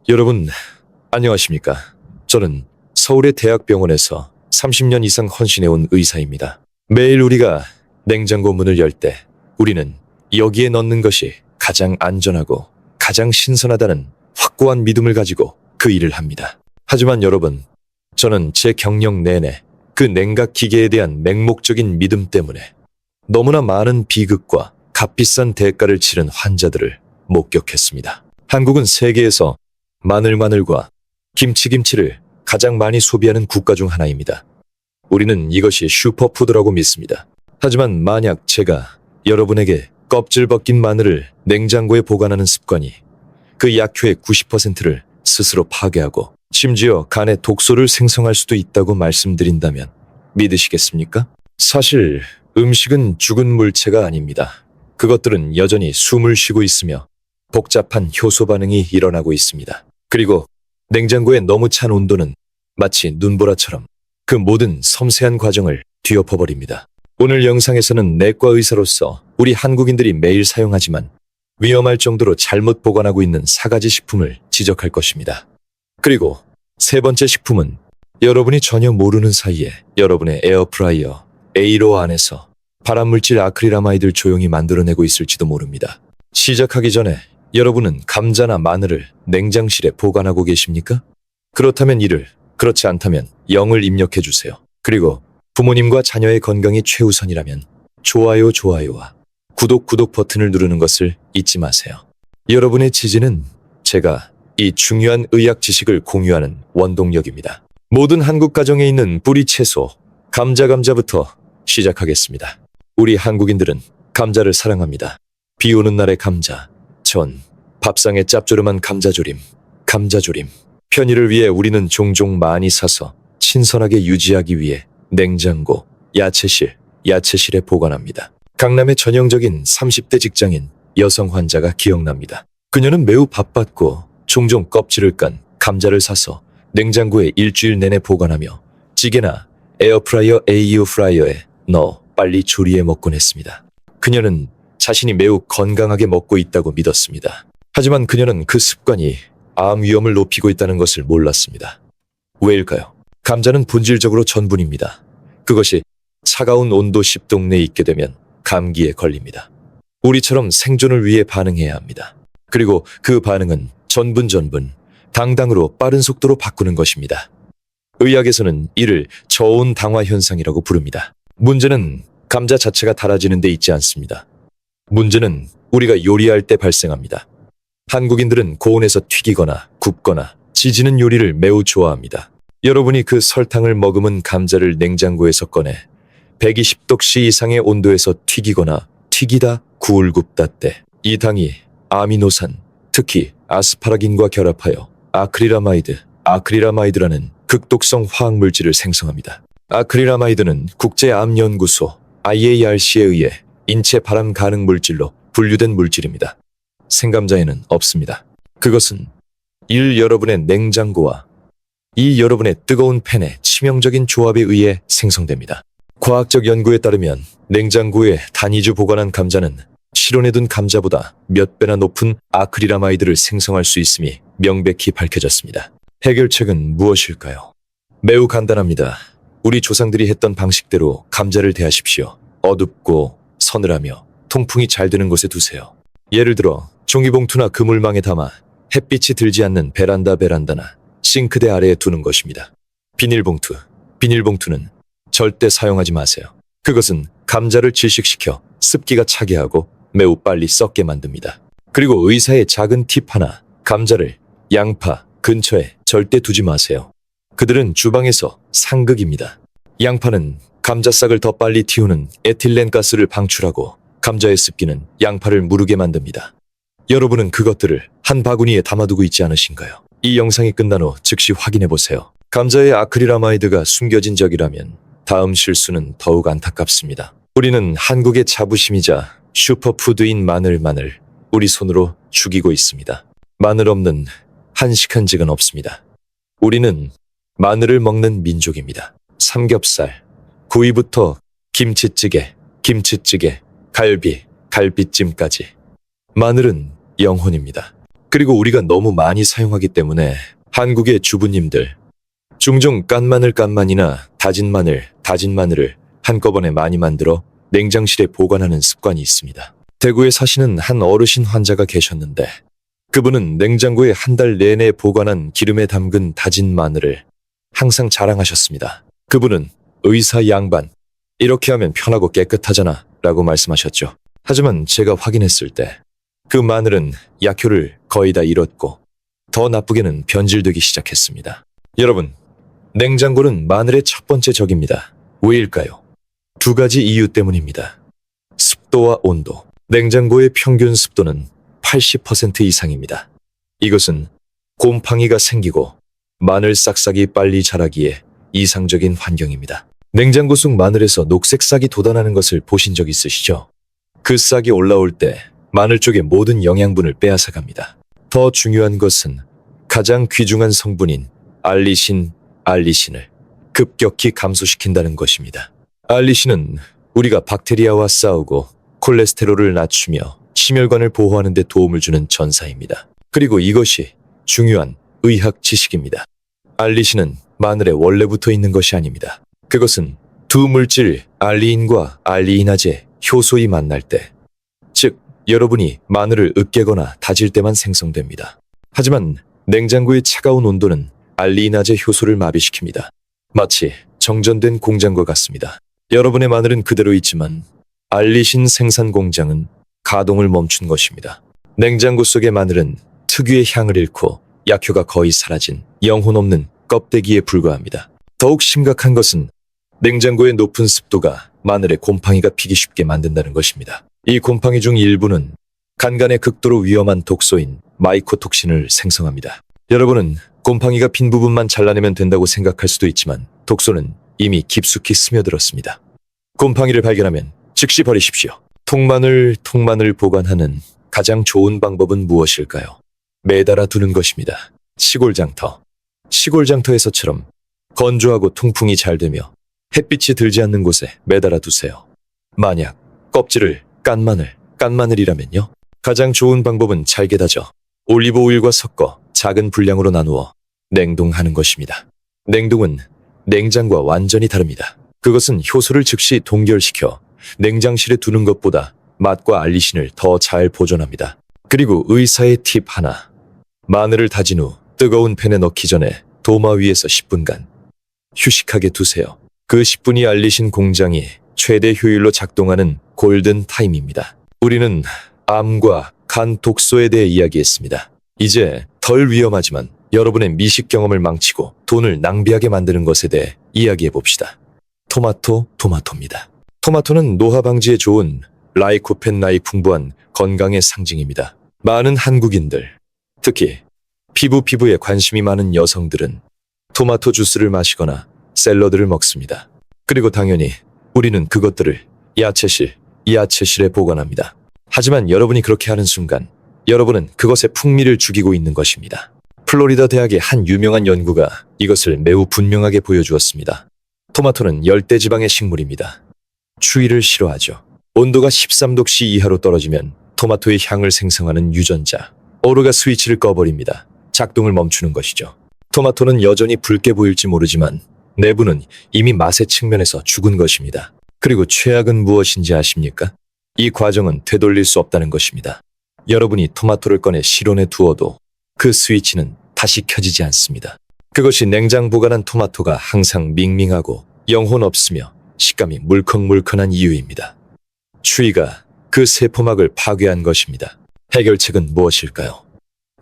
여러분, 안녕하십니까? 저는 서울의 대학병원에서 30년 이상 헌신해온 의사입니다. 매일 우리가 냉장고 문을 열 때 우리는 여기에 넣는 것이 가장 안전하고 가장 신선하다는 확고한 믿음을 가지고 그 일을 합니다. 하지만 여러분, 저는 제 경력 내내 그 냉각 기계에 대한 맹목적인 믿음 때문에 너무나 많은 비극과 값비싼 대가를 치른 환자들을 목격했습니다. 한국은 세계에서 마늘과 김치를 가장 많이 소비하는 국가 중 하나입니다. 우리는 이것이 슈퍼푸드라고 믿습니다. 하지만 만약 제가 여러분에게 껍질 벗긴 마늘을 냉장고에 보관하는 습관이 그 약효의 90%를 스스로 파괴하고 심지어 간에 독소를 생성할 수도 있다고 말씀드린다면 믿으시겠습니까? 사실 음식은 죽은 물체가 아닙니다. 그것들은 여전히 숨을 쉬고 있으며 복잡한 효소 반응이 일어나고 있습니다. 그리고 냉장고에 너무 찬 온도는 마치 눈보라처럼 그 모든 섬세한 과정을 뒤엎어버립니다. 오늘 영상에서는 내과 의사로서 우리 한국인들이 매일 사용하지만 위험할 정도로 잘못 보관하고 있는 4가지 식품을 지적할 것입니다. 그리고 세 번째 식품은 여러분이 전혀 모르는 사이에 여러분의 에어프라이어 에이로 안에서 발암물질 아크릴아마이드를 조용히 만들어내고 있을지도 모릅니다. 시작하기 전에 여러분은 감자나 마늘을 냉장실에 보관하고 계십니까? 그렇다면 1을, 그렇지 않다면 0을 입력해 주세요. 그리고 부모님과 자녀의 건강이 최우선이라면 좋아요와 구독 버튼을 누르는 것을 잊지 마세요. 여러분의 지지는 제가 이 중요한 의학 지식을 공유하는 원동력입니다. 모든 한국 가정에 있는 뿌리 채소, 감자부터 시작하겠습니다. 우리 한국인들은 감자를 사랑합니다. 비 오는 날의 감자, 전, 밥상에 짭조름한 감자조림. 편의를 위해 우리는 종종 많이 사서 신선하게 유지하기 위해 냉장고, 야채실에 보관합니다. 강남의 전형적인 30대 직장인 여성 환자가 기억납니다. 그녀는 매우 바빴고 종종 껍질을 깐 감자를 사서 냉장고에 일주일 내내 보관하며 찌개나 에어프라이어 에이유 프라이어에 넣어 빨리 조리해 먹곤 했습니다. 그녀는 자신이 매우 건강하게 먹고 있다고 믿었습니다. 하지만 그녀는 그 습관이 암 위험을 높이고 있다는 것을 몰랐습니다. 왜일까요? 감자는 본질적으로 전분입니다. 그것이 차가운 온도 10도 내에 있게 되면 감기에 걸립니다. 우리처럼 생존을 위해 반응해야 합니다. 그리고 그 반응은 전분, 당당으로 빠른 속도로 바꾸는 것입니다. 의학에서는 이를 저온 당화 현상이라고 부릅니다. 문제는 감자 자체가 달아지는 데 있지 않습니다. 문제는 우리가 요리할 때 발생합니다. 한국인들은 고온에서 튀기거나 굽거나 지지는 요리를 매우 좋아합니다. 여러분이 그 설탕을 머금은 감자를 냉장고에서 꺼내 120도씨 이상의 온도에서 튀기다 구울 굽다 때 이 당이 아미노산, 특히 아스파라긴과 결합하여 아크릴아마이드라는 극독성 화학물질을 생성합니다. 아크릴아마이드는 국제암연구소 IARC에 의해 인체 발암 가능 물질로 분류된 물질입니다. 생감자에는 없습니다. 그것은 1. 여러분의 냉장고와 2. 여러분의 뜨거운 팬의 치명적인 조합에 의해 생성됩니다. 과학적 연구에 따르면 냉장고에 단 2주 보관한 감자는 실온에 둔 감자보다 몇 배나 높은 아크릴아마이드를 생성할 수 있음이 명백히 밝혀졌습니다. 해결책은 무엇일까요? 매우 간단합니다. 우리 조상들이 했던 방식대로 감자를 대하십시오. 어둡고 서늘하며 통풍이 잘 되는 곳에 두세요. 예를 들어 종이봉투나 그물망에 담아 햇빛이 들지 않는 베란다나 싱크대 아래에 두는 것입니다. 비닐봉투는 절대 사용하지 마세요. 그것은 감자를 질식시켜 습기가 차게 하고 매우 빨리 썩게 만듭니다. 그리고 의사의 작은 팁 하나, 감자를 양파 근처에 절대 두지 마세요. 그들은 주방에서 상극입니다. 양파는 감자싹을 더 빨리 틔우는 에틸렌 가스를 방출하고 감자의 습기는 양파를 무르게 만듭니다. 여러분은 그것들을 한 바구니에 담아두고 있지 않으신가요? 이 영상이 끝난 후 즉시 확인해보세요. 감자의 아크릴아마이드가 숨겨진 적이라면 다음 실수는 더욱 안타깝습니다. 우리는 한국의 자부심이자 슈퍼푸드인 마늘 우리 손으로 죽이고 있습니다. 마늘 없는 한식 한식은 없습니다. 우리는 마늘을 먹는 민족입니다. 삼겹살, 구이부터 김치찌개, 갈비찜까지. 마늘은 영혼입니다. 그리고 우리가 너무 많이 사용하기 때문에 한국의 주부님들 종종 깐 마늘 깐만이나 다진 마늘을 한꺼번에 많이 만들어 냉장실에 보관하는 습관이 있습니다. 대구에 사시는 한 어르신 환자가 계셨는데 그분은 냉장고에 한 달 내내 보관한 기름에 담근 다진 마늘을 항상 자랑하셨습니다. 그분은 의사 양반, 이렇게 하면 편하고 깨끗하잖아 라고 말씀하셨죠. 하지만 제가 확인했을 때 그 마늘은 약효를 거의 다 잃었고 더 나쁘게는 변질되기 시작했습니다. 여러분, 냉장고는 마늘의 첫 번째 적입니다. 왜일까요? 두 가지 이유 때문입니다. 습도와 온도. 냉장고의 평균 습도는 80% 이상입니다. 이것은 곰팡이가 생기고 마늘 싹싹이 빨리 자라기에 이상적인 환경입니다. 냉장고 속 마늘에서 녹색 싹이 돋아나는 것을 보신 적 있으시죠? 그 싹이 올라올 때 마늘 쪽의 모든 영양분을 빼앗아갑니다. 더 중요한 것은 가장 귀중한 성분인 알리신을 급격히 감소시킨다는 것입니다. 알리신은 우리가 박테리아와 싸우고 콜레스테롤을 낮추며 심혈관을 보호하는 데 도움을 주는 전사입니다. 그리고 이것이 중요한 의학 지식입니다. 알리신은 마늘에 원래부터 있는 것이 아닙니다. 그것은 두 물질 알리인과 알리이나제 효소이 만날 때, 즉 여러분이 마늘을 으깨거나 다질 때만 생성됩니다. 하지만 냉장고의 차가운 온도는 알리이나제 효소를 마비시킵니다. 마치 정전된 공장과 같습니다. 여러분의 마늘은 그대로 있지만 알리신 생산 공장은 가동을 멈춘 것입니다. 냉장고 속의 마늘은 특유의 향을 잃고 약효가 거의 사라진 영혼 없는 껍데기에 불과합니다. 더욱 심각한 것은 냉장고의 높은 습도가 마늘에 곰팡이가 피기 쉽게 만든다는 것입니다. 이 곰팡이 중 일부는 간간에 극도로 위험한 독소인 마이코톡신을 생성합니다. 여러분은 곰팡이가 핀 부분만 잘라내면 된다고 생각할 수도 있지만 독소는 이미 깊숙이 스며들었습니다. 곰팡이를 발견하면 즉시 버리십시오. 통마늘 보관하는 가장 좋은 방법은 무엇일까요? 매달아 두는 것입니다. 시골장터에서처럼 건조하고 통풍이 잘 되며 햇빛이 들지 않는 곳에 매달아 두세요. 만약 껍질을 깐 마늘이라면요. 가장 좋은 방법은 잘게 다져 올리브 오일과 섞어 작은 분량으로 나누어 냉동하는 것입니다. 냉동은 냉장과 완전히 다릅니다. 그것은 효소를 즉시 동결시켜 냉장실에 두는 것보다 맛과 알리신을 더 잘 보존합니다. 그리고 의사의 팁 하나. 마늘을 다진 후 뜨거운 팬에 넣기 전에 도마 위에서 10분간 휴식하게 두세요. 그 10분이 알리신 공장이 최대 효율로 작동하는 골든 타임입니다. 우리는 암과 간 독소에 대해 이야기했습니다. 이제 덜 위험하지만 여러분의 미식 경험을 망치고 돈을 낭비하게 만드는 것에 대해 이야기해 봅시다. 토마토입니다. 토마토는 노화 방지에 좋은 라이코펜라이 풍부한 건강의 상징입니다. 많은 한국인들, 특히 피부에 관심이 많은 여성들은 토마토 주스를 마시거나 샐러드를 먹습니다. 그리고 당연히 우리는 그것들을 야채실에 보관합니다. 하지만 여러분이 그렇게 하는 순간 여러분은 그것의 풍미를 죽이고 있는 것입니다. 플로리다 대학의 한 유명한 연구가 이것을 매우 분명하게 보여주었습니다. 토마토는 열대지방의 식물입니다. 추위를 싫어하죠. 온도가 13도씨 이하로 떨어지면 토마토의 향을 생성하는 유전자 오르가 스위치를 꺼버립니다. 작동을 멈추는 것이죠. 토마토는 여전히 붉게 보일지 모르지만 내부는 이미 맛의 측면에서 죽은 것입니다. 그리고 최악은 무엇인지 아십니까? 이 과정은 되돌릴 수 없다는 것입니다. 여러분이 토마토를 꺼내 실온에 두어도 그 스위치는 다시 켜지지 않습니다. 그것이 냉장 보관한 토마토가 항상 밍밍하고 영혼 없으며 식감이 물컹물컹한 이유입니다. 추위가 그 세포막을 파괴한 것입니다. 해결책은 무엇일까요?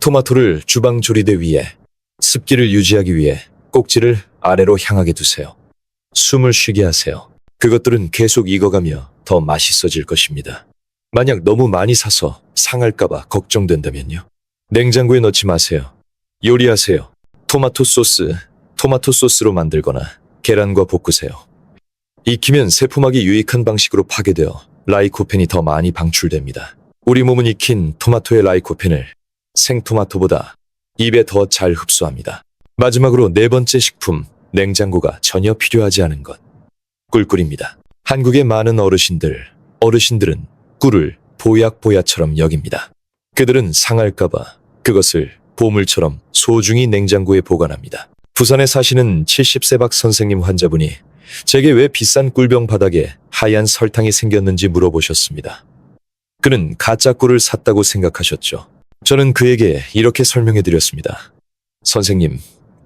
토마토를 주방 조리대 위에 습기를 유지하기 위해 꼭지를 아래로 향하게 두세요. 숨을 쉬게 하세요. 그것들은 계속 익어가며 더 맛있어질 것입니다. 만약 너무 많이 사서 상할까봐 걱정된다면요. 냉장고에 넣지 마세요. 요리하세요. 토마토 소스로 만들거나 계란과 볶으세요. 익히면 세포막이 유익한 방식으로 파괴되어 라이코펜이 더 많이 방출됩니다. 우리 몸은 익힌 토마토의 라이코펜을 생토마토보다 입에 더 잘 흡수합니다. 마지막으로 네 번째 식품, 냉장고가 전혀 필요하지 않은 것. 꿀꿀입니다. 한국의 많은 어르신들은 꿀을 보약보야처럼 여깁니다. 그들은 상할까봐 그것을 보물처럼 소중히 냉장고에 보관합니다. 부산에 사시는 70세 박 선생님 환자분이 제게 왜 비싼 꿀병 바닥에 하얀 설탕이 생겼는지 물어보셨습니다. 그는 가짜 꿀을 샀다고 생각하셨죠. 저는 그에게 이렇게 설명해 드렸습니다. 선생님,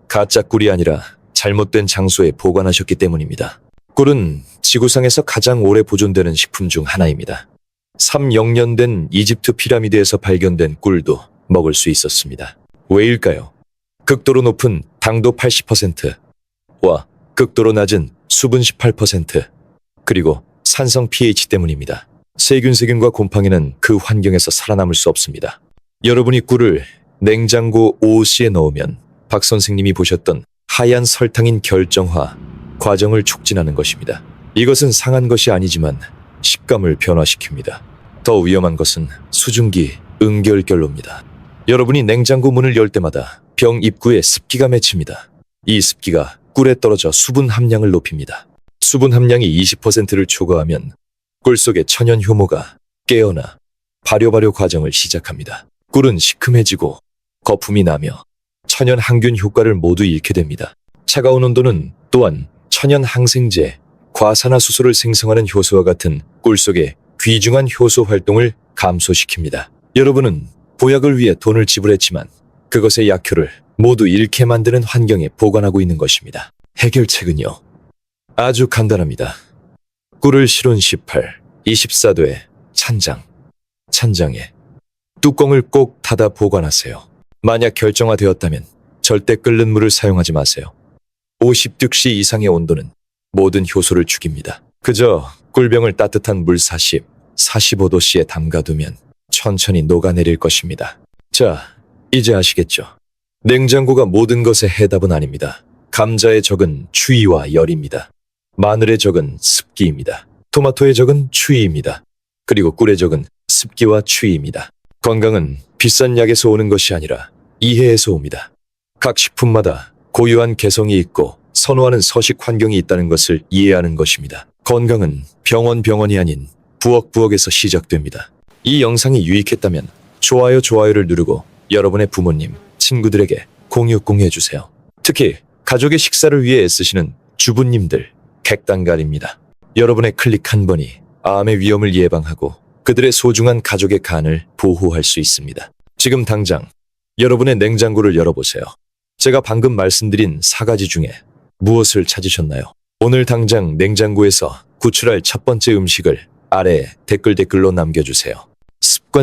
가짜 꿀이 아니라 잘못된 장소에 보관하셨기 때문입니다. 꿀은 지구상에서 가장 오래 보존되는 식품 중 하나입니다. 300년 된 이집트 피라미드에서 발견된 꿀도 먹을 수 있었습니다. 왜일까요? 극도로 높은 당도 80%와 극도로 낮은 수분 18%, 그리고 산성 pH 때문입니다. 세균과 곰팡이는 그 환경에서 살아남을 수 없습니다. 여러분이 꿀을 냉장고 OOC에 넣으면 박 선생님이 보셨던 하얀 설탕인 결정화 과정을 촉진하는 것입니다. 이것은 상한 것이 아니지만 식감을 변화시킵니다. 더 위험한 것은 수증기 응결결로입니다. 여러분이 냉장고 문을 열 때마다 병 입구에 습기가 맺힙니다. 이 습기가 꿀에 떨어져 수분 함량을 높입니다. 수분 함량이 20%를 초과하면 꿀 속의 천연 효모가 깨어나 발효 과정을 시작합니다. 꿀은 시큼해지고 거품이 나며 천연 항균 효과를 모두 잃게 됩니다. 차가운 온도는 또한 천연 항생제, 과산화수소를 생성하는 효소와 같은 꿀 속의 귀중한 효소 활동을 감소시킵니다. 여러분은 보약을 위해 돈을 지불했지만 그것의 약효를 모두 잃게 만드는 환경에 보관하고 있는 것입니다. 해결책은요, 아주 간단합니다. 꿀을 실온 18, 24도의 찬장에 뚜껑을 꼭 닫아 보관하세요. 만약 결정화되었다면 절대 끓는 물을 사용하지 마세요. 50득씨 이상의 온도는 모든 효소를 죽입니다. 그저 꿀병을 따뜻한 물 40, 45도씨에 담가두면 천천히 녹아내릴 것입니다. 자, 이제 아시겠죠? 냉장고가 모든 것의 해답은 아닙니다. 감자의 적은 추위와 열입니다. 마늘의 적은 습기입니다. 토마토의 적은 추위입니다. 그리고 꿀의 적은 습기와 추위입니다. 건강은 비싼 약에서 오는 것이 아니라 이해에서 옵니다. 각 식품마다 고유한 개성이 있고 선호하는 서식 환경이 있다는 것을 이해하는 것입니다. 건강은 병원이 아닌 부엌에서 시작됩니다. 이 영상이 유익했다면 좋아요를 누르고 여러분의 부모님, 친구들에게 공유해주세요. 특히 가족의 식사를 위해 애쓰시는 주부님들, 객단갈입니다. 여러분의 클릭 한 번이 암의 위험을 예방하고 그들의 소중한 가족의 간을 보호할 수 있습니다. 지금 당장 여러분의 냉장고를 열어보세요. 제가 방금 말씀드린 4가지 중에 무엇을 찾으셨나요? 오늘 당장 냉장고에서 구출할 첫 번째 음식을 아래에 댓글로 남겨주세요.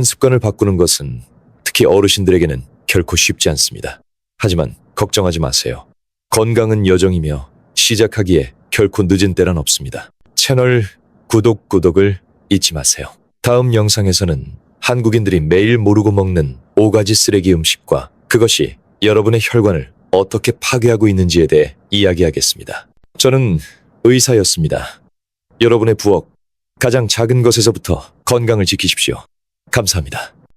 습관을 바꾸는 것은 특히 어르신들에게는 결코 쉽지 않습니다. 하지만 걱정하지 마세요. 건강은 여정이며 시작하기에 결코 늦은 때란 없습니다. 채널 구독을 잊지 마세요. 다음 영상에서는 한국인들이 매일 모르고 먹는 5가지 쓰레기 음식과 그것이 여러분의 혈관을 어떻게 파괴하고 있는지에 대해 이야기하겠습니다. 저는 의사였습니다. 여러분의 부엌, 가장 작은 것에서부터 건강을 지키십시오. 감사합니다.